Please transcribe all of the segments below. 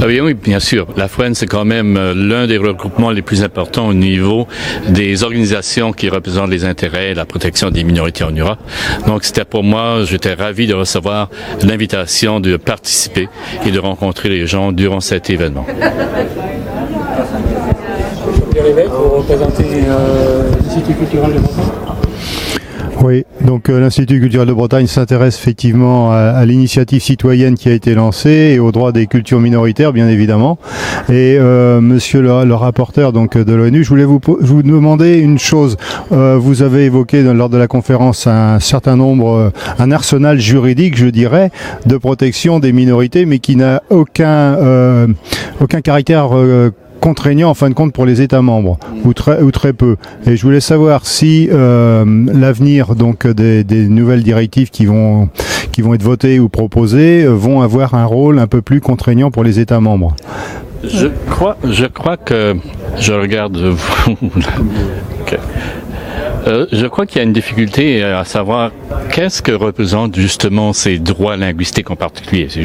Ah oui, bien sûr. La FREN, c'est quand même l'un des regroupements les plus importants au niveau des organisations qui représentent les intérêts et la protection des minorités en Europe. Donc, c'était pour moi, j'étais ravi de recevoir l'invitation de participer et de rencontrer les gens durant cet événement. Pierre Évêque, vous représentez l'Institut culturel de Bretagne. Oui, donc l'Institut culturel de Bretagne s'intéresse effectivement à l'initiative citoyenne qui a été lancée et aux droits des cultures minoritaires, bien évidemment. Et monsieur le rapporteur donc de l'ONU, je voulais vous demander une chose. Vous avez évoqué lors de la conférence un certain nombre, un arsenal juridique, je dirais, de protection des minorités, mais qui n'a aucun caractère contraignant en fin de compte pour les États membres, ou très peu. Et je voulais savoir si l'avenir donc des nouvelles directives qui vont être votées ou proposées vont avoir un rôle un peu plus contraignant pour les États membres. Je crois que je regarde vous. Okay. Je crois qu'il y a une difficulté à savoir qu'est-ce que représentent justement ces droits linguistiques en particulier. J'ai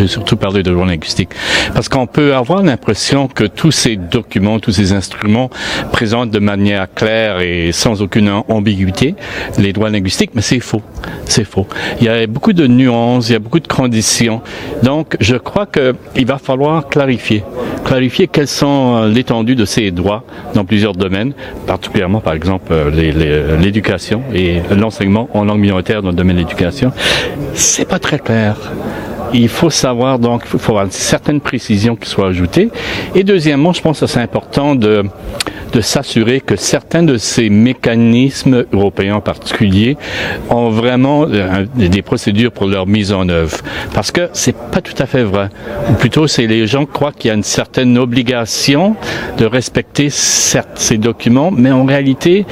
surtout parlé de droits linguistiques. Parce qu'on peut avoir l'impression que tous ces documents, tous ces instruments présentent de manière claire et sans aucune ambiguïté les droits linguistiques, mais c'est faux. C'est faux. Il y a beaucoup de nuances, il y a beaucoup de conditions. Donc, je crois qu'il va falloir clarifier quelles sont l'étendue de ces droits dans plusieurs domaines, particulièrement, par exemple, l'éducation et l'enseignement en langue minoritaire dans le domaine de l'éducation. C'est pas très clair. Il faut savoir, donc, il faut avoir certaines précisions qui soient ajoutées. Et deuxièmement, je pense que c'est important de s'assurer que certains de ces mécanismes européens en particulier ont vraiment des procédures pour leur mise en œuvre. Parce que c'est pas tout à fait vrai. Ou plutôt, c'est les gens croient qu'il y a une certaine obligation de respecter ces documents, mais en réalité,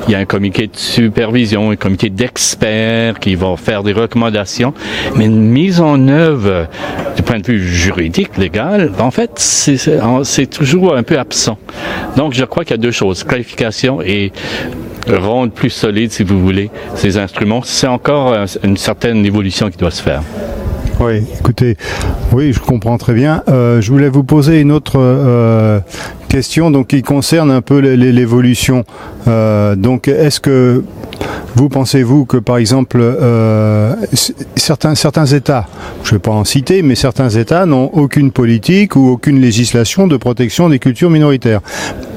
il y a un comité de supervision, un comité d'experts qui vont faire des recommandations, mais une mise en œuvre du point de vue juridique, légal, en fait, c'est toujours un peu absent. Donc, je crois qu'il y a deux choses, clarification et rendre plus solide, si vous voulez, ces instruments. C'est encore une certaine évolution qui doit se faire. Oui, écoutez, oui, je comprends très bien. Je voulais vous poser une autre question, donc qui concerne un peu l'évolution. Donc, est-ce que pensez-vous que, par exemple, certains États, je ne vais pas en citer, mais certains États n'ont aucune politique ou aucune législation de protection des cultures minoritaires.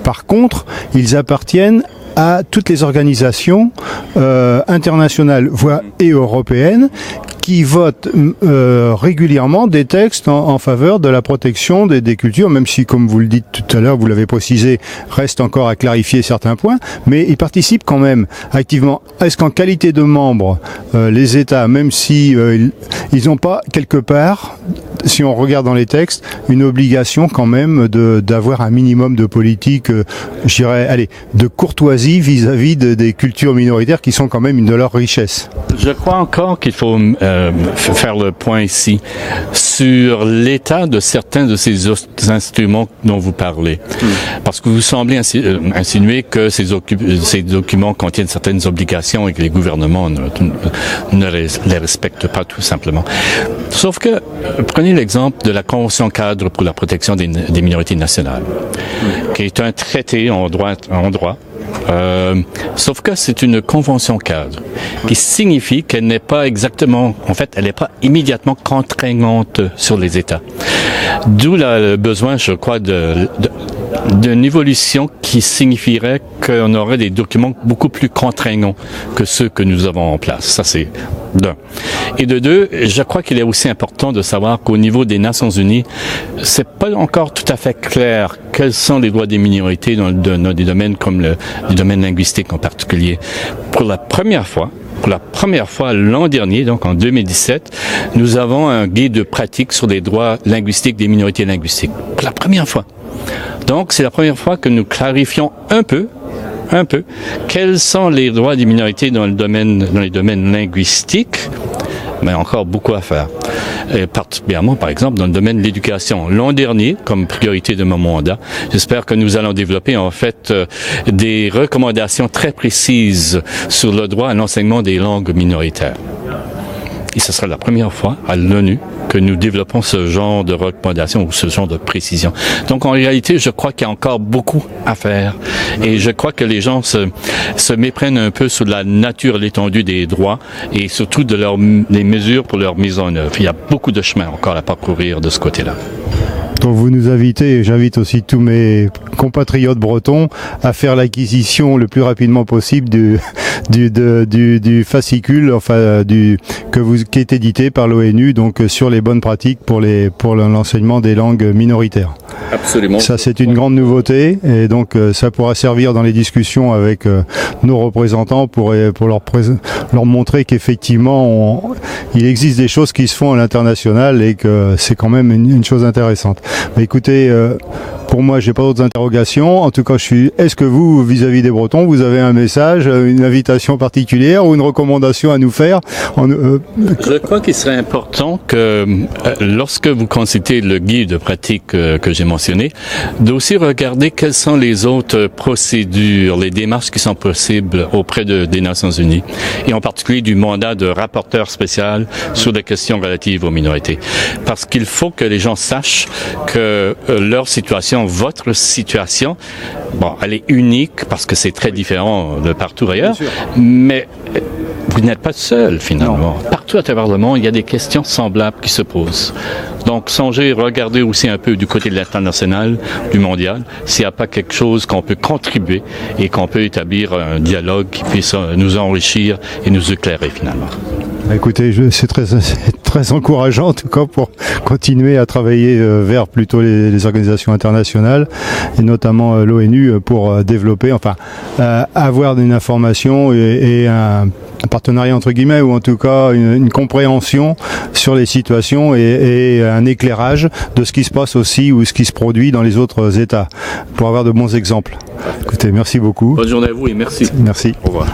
Par contre, ils appartiennent à toutes les organisations internationales, voire et européennes, qui votent régulièrement des textes en faveur de la protection des cultures, même si, comme vous le dites tout à l'heure, vous l'avez précisé, reste encore à clarifier certains points, mais ils participent quand même activement. Est-ce qu'en qualité de membres, les États, même si ils n'ont pas quelque part, si on regarde dans les textes, une obligation quand même d'avoir un minimum de politique, je dirais, de courtoisie vis-à-vis des cultures minoritaires qui sont quand même une de leurs richesses? Je crois encore qu'il faut faire le point ici sur l'état de certains de ces instruments dont vous parlez. Parce que vous semblez insinuer que ces documents contiennent certaines obligations et que les gouvernements ne les respectent pas tout simplement. Sauf que, prenez l'exemple de la Convention cadre pour la protection des minorités nationales, qui est un traité en droit. Sauf que c'est une convention cadre qui signifie qu'elle n'est pas exactement, en fait, elle n'est pas immédiatement contraignante sur les États. D'où le besoin, je crois, d'une évolution qui signifierait qu'on aurait des documents beaucoup plus contraignants que ceux que nous avons en place. Ça, c'est d'un. Et de deux, je crois qu'il est aussi important de savoir qu'au niveau des Nations Unies, c'est pas encore tout à fait clair quels sont les droits des minorités dans des domaines comme le domaine linguistique en particulier. Pour la première fois l'an dernier, donc en 2017, nous avons un guide de pratique sur les droits linguistiques des minorités linguistiques. Pour la première fois. Donc, c'est la première fois que nous clarifions un peu, quels sont les droits des minorités dans les domaines linguistiques, mais encore beaucoup à faire. Et particulièrement, par exemple, dans le domaine de l'éducation. L'an dernier, comme priorité de mon mandat, j'espère que nous allons développer, en fait, des recommandations très précises sur le droit à l'enseignement des langues minoritaires. Et ce sera la première fois à l'ONU que nous développons ce genre de recommandation ou ce genre de précision. Donc, en réalité, je crois qu'il y a encore beaucoup à faire. Et je crois que les gens se méprennent un peu sur la nature, l'étendue des droits et surtout des mesures pour leur mise en œuvre. Il y a beaucoup de chemin encore à parcourir de ce côté-là. Donc vous nous invitez, et j'invite aussi tous mes compatriotes bretons à faire l'acquisition le plus rapidement possible du fascicule, enfin qui est édité par l'ONU, donc sur les bonnes pratiques pour l'enseignement des langues minoritaires. Absolument. Ça, c'est une grande nouveauté, et donc ça pourra servir dans les discussions avec nos représentants pour leur montrer qu'effectivement il existe des choses qui se font à l'international et que c'est quand même une chose intéressante. Mais écoutez, pour moi, j'ai pas d'autres interrogations. En tout cas, est-ce que vous, vis-à-vis des Bretons, vous avez un message, une invitation particulière ou une recommandation à nous faire? Je crois qu'il serait important que, lorsque vous consultez le guide de pratique que j'ai mentionné, d'aussi regarder quelles sont les autres procédures, les démarches qui sont possibles auprès des Nations Unies, et en particulier du mandat de rapporteur spécial sur les questions relatives aux minorités. Parce qu'il faut que les gens sachent que leur situation, votre situation, bon, elle est unique parce que c'est très différent de partout ailleurs, mais vous n'êtes pas seul finalement. Non. Partout à travers le monde, il y a des questions semblables qui se posent. Donc, songez, regardez aussi un peu du côté de l'international, du mondial, s'il n'y a pas quelque chose qu'on peut contribuer et qu'on peut établir un dialogue qui puisse nous enrichir et nous éclairer finalement. Écoutez, c'est très encourageant en tout cas pour continuer à travailler vers plutôt les organisations internationales et notamment l'ONU pour développer, enfin avoir une information et un partenariat entre guillemets ou en tout cas une compréhension sur les situations et un éclairage de ce qui se passe aussi ou ce qui se produit dans les autres États pour avoir de bons exemples. Écoutez, merci beaucoup. Bonne journée à vous et merci. Merci. Au revoir.